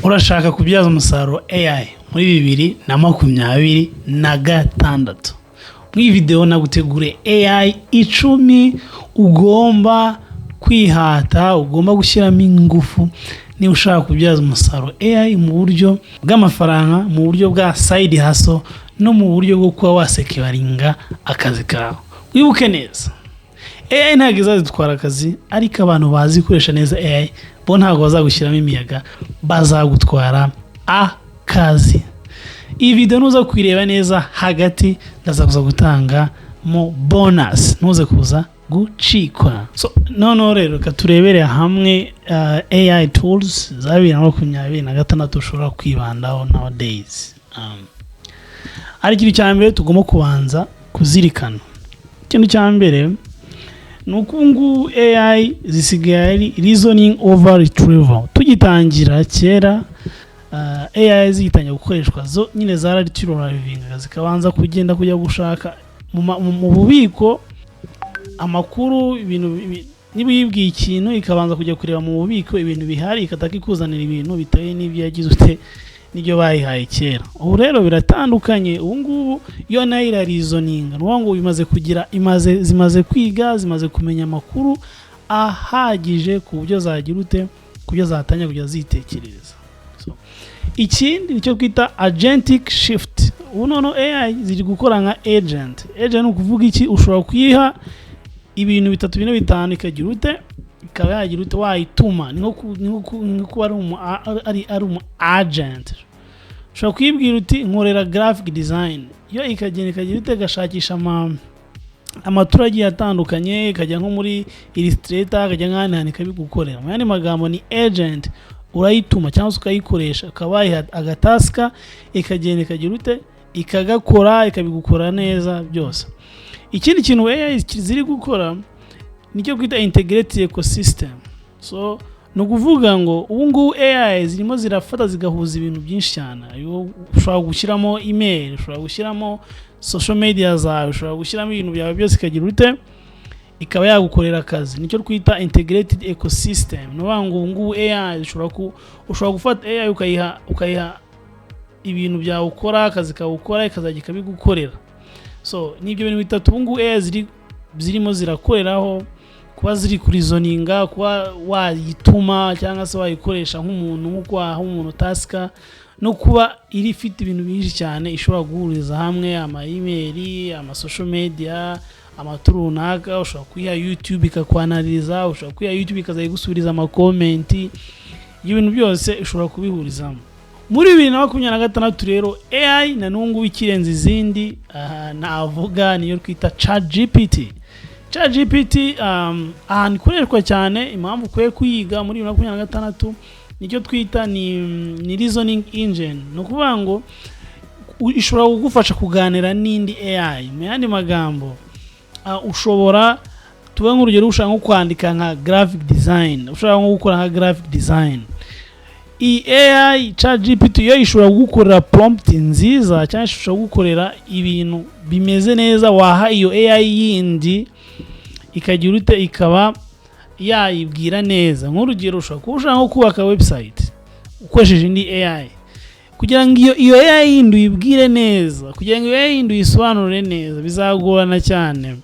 Urashaka kubyaza umusaruro AI muri 2026. Muri video nagutegure AI 10 ugomba kwihata, ugomba gushyiramo ingufu ni ushaka kubyaza umusaruro AI mu buryo bw'amafaranga, mu buryo bwa side hustle no mu buryo bwo kuba wasekebaringa akazi kawe. Wibuke neza, AI ntabwo izadutwara akazi, ariko abantu bazi gukoresha neza AI bo ntabwo bazagushyiramo imiyaga, bazagutwara akazi. Iyi video nuza kwireba neza hagati ndazakuza gutanga mo bonus, nuze kuza gucikwa. So none rero katurebere hamwe AI tools za 2026 ushobora kwibandaho nowadays. Ari ikintu cya mbere tugomba kubanza kuzirikana. Ikintu cya mbere nukungu AI zisigaye reasoning over retrieval. Tugitangira kera AI zigitangira gukoreshwa zo nyine zararitirolavinga zikabanza kugenda kujya gushaka mu bubiko amakuru, ibintu niba yibwiye ikintu ikabanza kujya kureba mu bubiko ibintu bihari, ikataka ikuzanira ibintu bitaye n'ibyo yagize ute n'ibyo bayihaye kera. Ubu rero biratandukanye. Ubu ngubu iyo nayo irareasoninga, ngo bimaze kugira zimaze kwiga, zimaze kumenya amakuru ahagije ku buryo zagira ute, kubyo zatanya kujya zitekerereza. Ikindi nicyo kwita agentic shift. Ubu none AI ziri gukora nka agent. Agent ni ukuvuga iki? Ushobora kuyiha ibintu 3 bine 5 ikagira ute, ikaba yagira ute wayituma. Ni nko ari umu agent. Ushobora kwibwira uti nkorera graphic design, yo ikagenda ikagira ute gashakisha amaturage atandukanye, ikajya nko muri Illustrator, akajya nk'ahandi ikabigukorera. Mu yandi magambo ni agent, urayituma cyangwa ukayikoresha, akabaye agataska, ikagenda ikagira ute ikagakora, ikabigukora neza byose. Ikindi kintu AI ziri gukora nicyo kwita integrated ecosystem. So no kuvuga ngo ubu ngubu AI zirimo zirafata zigahuza ibintu byinshi cyane. Ushobora gushyiramo email, ushobora gushyiramo social media zawe, ushobora gushyiramo ibintu byawe byose ikagira ute ikaba yagukorera akazi. Nicyo twita integrated ecosystem. No banga ubu ngubu AI ushobora gufata AI ukayiha ibintu byawe ukora, akazi kawe ukora, ikazajya ikabigukorera. So nibyo bintu bitatu ubu ngubu AI zirimo zirakoreraho, kuba ziri kurizoninga, kuba wayituma cyangwa se wayikoresha nk'umuntu, nk'umuntu taska, no kuba iri fit ibintu byinshi cyane ishobora guhuriza hamwe ama email, ama social media, amaturu runaka. Ushobora kuyiha YouTube ikakwanaliza, ushobora kuyiha YouTube ikazayigusubiza ama comment, ibintu byose ushobora kubihurizamo. Muri 2026 rero AI na nungu ikirenze izindi navuga niyo twita ChatGPT. ChatGPT nikoreshwa cyane, impamvu kwe kuyiga muri 2026 nicyo twita ni reasoning engine. No kuvuga ngo ishobora kugufasha kuganira n'indi AI. Mu yandi magambo ushobora tuwe nk'urugero ushaka nko kwandika nka graphic design, ushobora nko gukora nka graphic design, AI ChatGPT yo ishobora gukorera prompt nziza cyangwa ishobora gukorera ibintu bimeze neza. Waha iyo AI yindi ikagira ute ikaba yayibwira neza. Nk'urugero ushobora nko kubaka website ukoresheje indi AI, kugira ngo iyo AI yindi uyibwire neza, kugira ngo iyo AI yindi uyisobanurire neza bizagorana cyane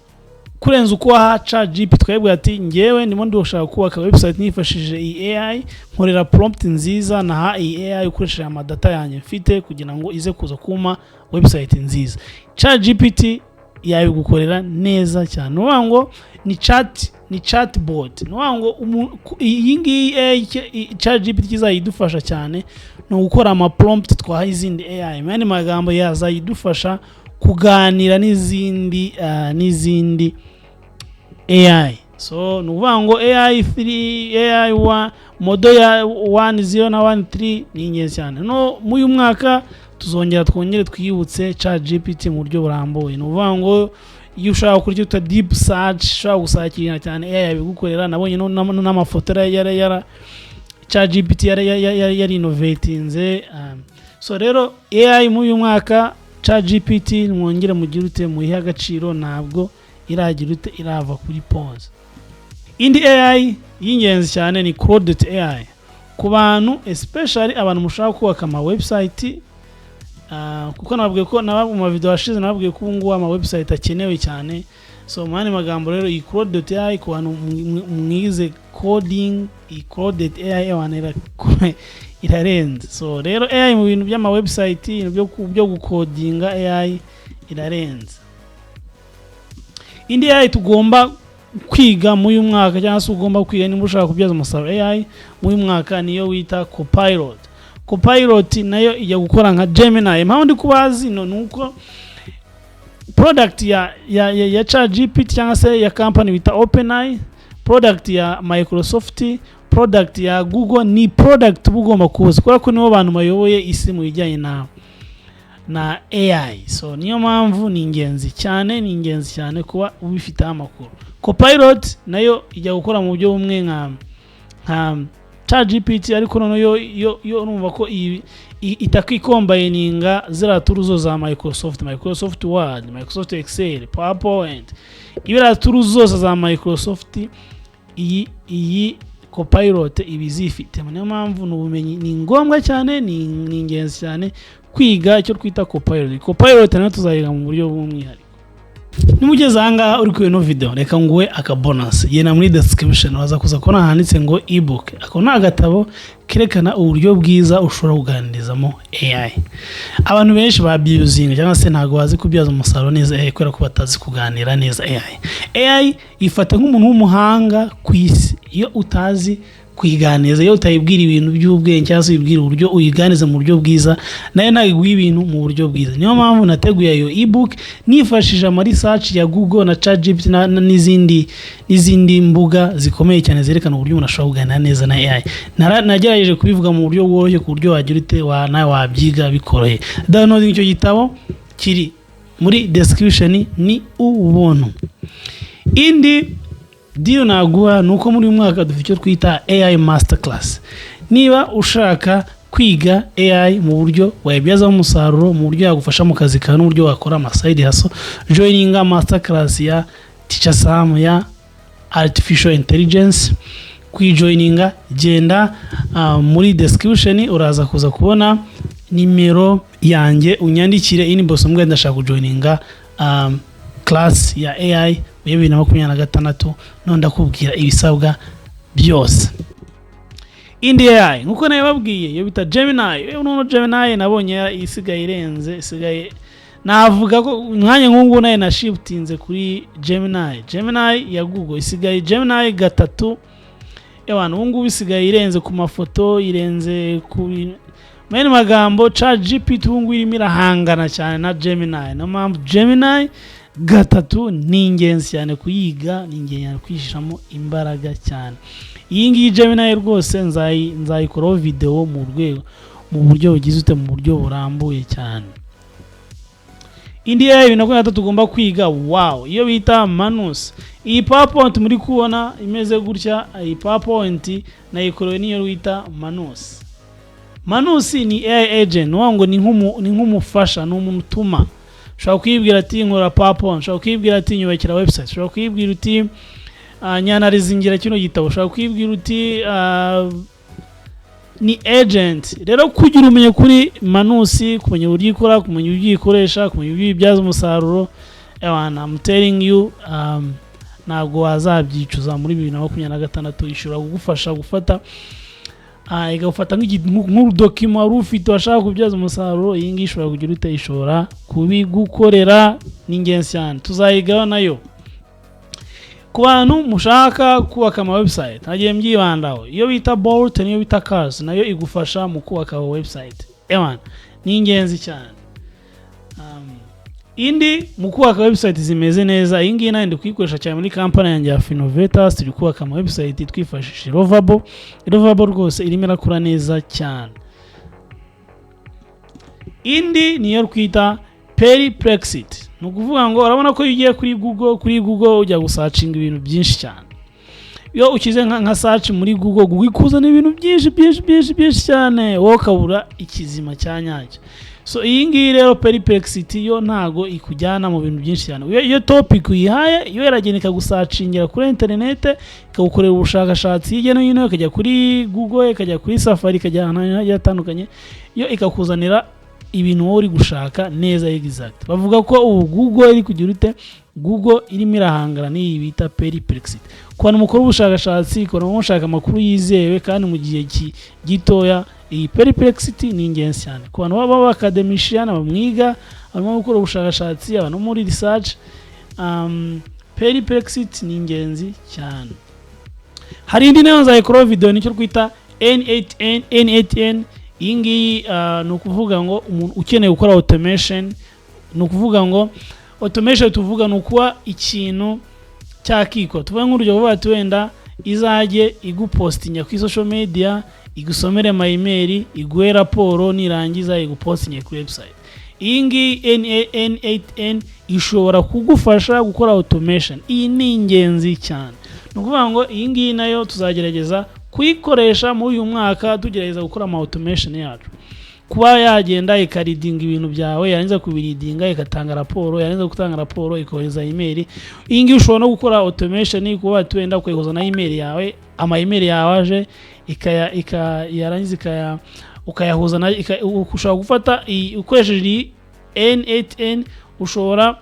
kurenza uko waha ChatGPT twebwe ati ngewe ndimo ndashaka kubaka website nifashishije iyi AI, nkorera prompt nziza, naha iyi AI ukoresheje amadata yanjye mfite kugira ngo ize kuza kuma website nziza. ChatGPT yabigukorera neza cyane. No ngo ni chatbot. No ngo iyi ngiyi ChatGPT kizayidufasha cyane no gukora ama prompt twaha izindi AI. Mani magambo yazayidufasha kuganira n'izindi AI. So nuvuga ngo AI 3, AI 1, model ya 1.0 na 1.3 ni ingenzi cyane. No mu uyu mwaka twongere twiyibutse ChatGPT mu buryo burambuye. Nuvuga ngo iyo ushaka kurya deep search, ushaka gusakira cyane AI yabigukorera. Nabonye n'amafoto yara ChatGPT yari innovatinze. So rero AI mu uyu mwaka ChatGPT mwongere mugire ute muyiha agaciro, ntabwo iragira ute irava kuri pause. Indi AI y'ingenzi cyane ni Claude.ai. ku bantu especially abantu mushaka kubaka ama website, kuko nababwiye ko mu video ashize nababwiye ko ubu ngubu ama website akenewe cyane. So mani magambo rero iyi Claude.ai ku bantu mwize coding, iyi Claude.ai irarenze. So rero AI mu bintu by'ama website, byo gukodinga AI irarenze. Indi AI tugomba kwiga mu uyu mwaka, cyangwa se ugomba kwiga niba ushaka kubyaza umusaruro AI mu uyu mwaka, niyo wita Copilot. Copilot nayo ijya gukora nka Gemini. Impamvu ndi kubazi nuko product ya ChatGPT cyangwa se ya company bita OpenAI, product ya Microsoft, product ya Google, ni product bugomba kuza kubera ko nibo bantu bayoboye isi mu bijyanye na AI. So niyo mpamvu ni ingenzi cyane kuba ubifite amakuru. Copilot nayo ijya gukora mu buryo bumwe nka ChatGPT, ariko none yo urumva ko itakwikombininga zira turuzo za Microsoft Word, Microsoft Excel, PowerPoint, ibira turuzo zose za Microsoft, iyi Copilot ibizifite. Niyo mpamvu n'ubumenyi ni ngombwa cyane, ni ingenzi cyane kwiga icyo twita Copilot. Copilot nayo tuzayiga mu buryo bw'umwihariko. Nimugeze ahangaha uri kuri ino video, reka nguwe aka bonus yena muri description waza kuza kubona handitse ngo ebook. Ako ni agatabo kerekana uburyo bwiza ushobora kuganirizamo AI. Abantu benshi babyuzinga cyangwa se ntago bazi kubyaza umusaruro neza AI kubera ko batazi kuganira neza AI. AI ifata nk'umuntu w'umuhanga ku isi. Iyo utazi kwiganiza, iyo utayibwira ibintu by'ubwenge cyangwa se ubwira uburyo uyiganiza mu buryo bwiza, nayo nagiguye ibintu mu buryo bwiza. Niyo mpamvu nateguye iyo ebook nifashije ama research ya Google na ChatGPT n'izindi mbuga zikomeye cyane zerekana uburyo umuntu ashobora kuganira neza na AI. Nagerageje kubivuga mu buryo bworoshye ku buryo wagira ute nawe wabyiga bikoroheye. Downloading icyo gitabo kiri muri description ni ubuntu. Indi deal naguha nuko muri uyu mwaka dufite icyo twita AI Masterclass. Niba ushaka kwiga AI mu buryo wayibyaza umusaruro, mu buryo yagufasha mu kazi kawe n'uburyo wakora ama side hustle, joininga Masterclass ya Teacher Sam ya Artificial Intelligence. Kwijoininga genda muri description uraza kuza kubona nimero yanjye, unyandikire inbox mbwe ndashaka kujoininga class ya AI ya 2026 none ndakubwira ibisabwa byose. Indi AI nkuko nababwiye yo bita Gemini. None Gemini nabonye isigaye irenze, navuga ko mwanya nkungu naye na shiftinze kuri Gemini ya Google. Isigaye Gemini 3. Abantu ubu ngubu isigaye irenze ku mafoto, irenze ku mene magambo. ChatGPT ubu ngubu irimo irahangana cyane na Gemini. No mpamvu Gemini 3 ni ingenzi cyane kuyiga, ni ingenzi kwishishamo imbaraga cyane. Iyi ngiyi Gemini rwose nzayikoraho video mu buryo bugize ute, mu buryo burambuye cyane. Indi AI ibintu ko tugomba kwiga, wow, iyo bita Manus. Iyi PowerPoint muri kubona imeze gutya, iyi PowerPoint nayikorewe niyo wita Manus. Manus ni AI agent, wango ni nk'umufasha, ni umuntu utuma. Ushobora kwibwira ati nkora PowerPoint, ushobora kwibwira ati nyubakira website, ushobora kwibwira uti nyanarizingira kino gitabo, ushobora kwibwira uti ni agent. Rero kugira umenye kuri Manus, kumenya uburyo ikora, kumenya uburyo ikoresha, kumenya uburyo ibyaza umusaruro, I'm telling you ntago wazabyicuza muri 2026. Ishobora kugufasha gufata igafata nk'udokima wari ufite washaka kubyaza umusaruro. Iyi ngiyi ishobora kugira ute, ishobora kubigukorera. ni ingenzi cyane, tuzayigaho nayo. Ku bantu mushaka kubaka ama website nagiye mbyibandaho, iyo bita Bolt niyo bita Cars nayo igufasha mu kubaka website. Ni ingenzi cyane. Indi mu kubaka website zimeze neza, iyi ngiyi nayo ndi kuyikoresha cyane muri company yanjye ya Finovators. Turi kubaka ama website twifashishije Lovable rwose irimo irakura neza cyane. Indi niyo twita Perplexity. Nukuvuga ngo urabona ko ugiye kuri Google ujya gusearchinga ibintu byinshi cyane. iyo ukize nka search muri Google ikuzana ibintu byinshi cyane wowe ukabura ikizima cya nyacyo. So iyi ngiyi rero Perplexity yo ntago ikujyana mu bintu byinshi cyane. Iyo topic uyihaye iyo yaragenda ikagusacingira kuri internet ikagukorera ubushakashatsi hirya no hino, ikajya kuri Google, ikajya kuri Safari, ikajya ahantu hatandukanye, yo ikakuzanira ibintu wowe uri gushaka neza exact. Bavuga ko ubu Google iri kugira ute, Google irimo irahangana n'iyi bita Perplexity. Kubona mukuru ubushakashatsi, kubona mushaka amakuru yizewe kandi mu gihe gitoya, iyi Perplexity ni ingenzi cyane. Kubona baba academician abamwiga, abamo gukora ubushakashatsi, abantu muri research, Perplexity ni ingenzi cyane. Hari indi nayo nzayikora video nicyo twita N8N. Iyi ngiyi ni ukuvuga ngo umuntu ukeneye gukora automation, ni ukuvuga ngo automation tuvuga ni ukuba ikintu cyakiko. Tuvuga nk'urugero vuba wenda izajye igupostinga kuri social media, igusomere ama email, iguhe raporo, nirangiza igupostinge kuri website. Iyi ngiyi N8N ishobora kugufasha gukora automation. Iyi ni ingenzi cyane. Ni ukuvuga ngo iyi ngiyi nayo tuzagerageza kuyikoresha muri uyu mwaka, tugerageza gukora ama automation yacu. Kuba yagenda ikaridinga ibintu byawe, yarangiza kubiridinga igatanga raporo, yarangiza gutanga raporo ikohereza email. Iyi ngiyi ushobora no gukora automation kuba wenda ukayihuza na email yawe, ama email yawe aje yarangiza ukayahuza na ushobora gufata ukoresheje N8N, ushobora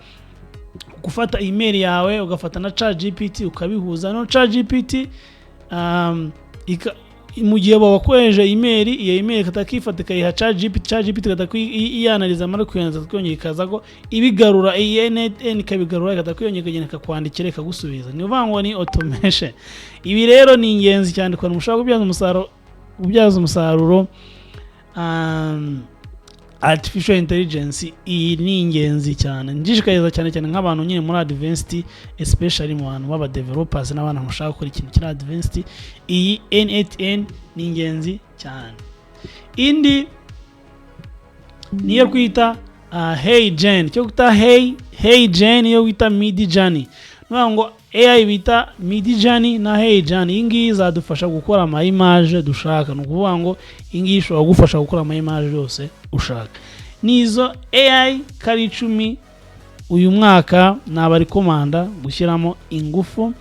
gufata email yawe ugafata na ChatGPT ukabihuza no ChatGPT mu gihe wakoresheje email, iyo email ikatakwifata ikayiha ChatGPT ikatakwiyanalyza mara kuyanza twongeye ikaza ko ibigarura iyi N8N ikabigarura ikatakwiyongera ikagenda ikakwandikira ikagusubiza. Ni uvuga ngo ni automation. Ibi rero ni ingenzi cyane ko mushaka kubyaza umusaruro artificial intelligence. Iyi ni ingenzi cyane, njishikariza cyane nk'abantu nyine muri advanced, especially mu bantu baba developers n'abantu bashaka gukora ikintu kiri advanced. Iyi N8N ni ingenzi cyane. Indi niyo kwita HeyGen, cyo kwita HeyGen yo kwita Midjourney. Ngo AI bita Midjourney na HeyGen. Iyi ngiyi izadufasha gukora ama image dushaka. Ni ukuvuga ngo iyi ngiyi ishobora gufasha gukora ama image yose ushaka. Nizo AI kari 10 uyu mwaka nabari komanda gushyiramo ingufu.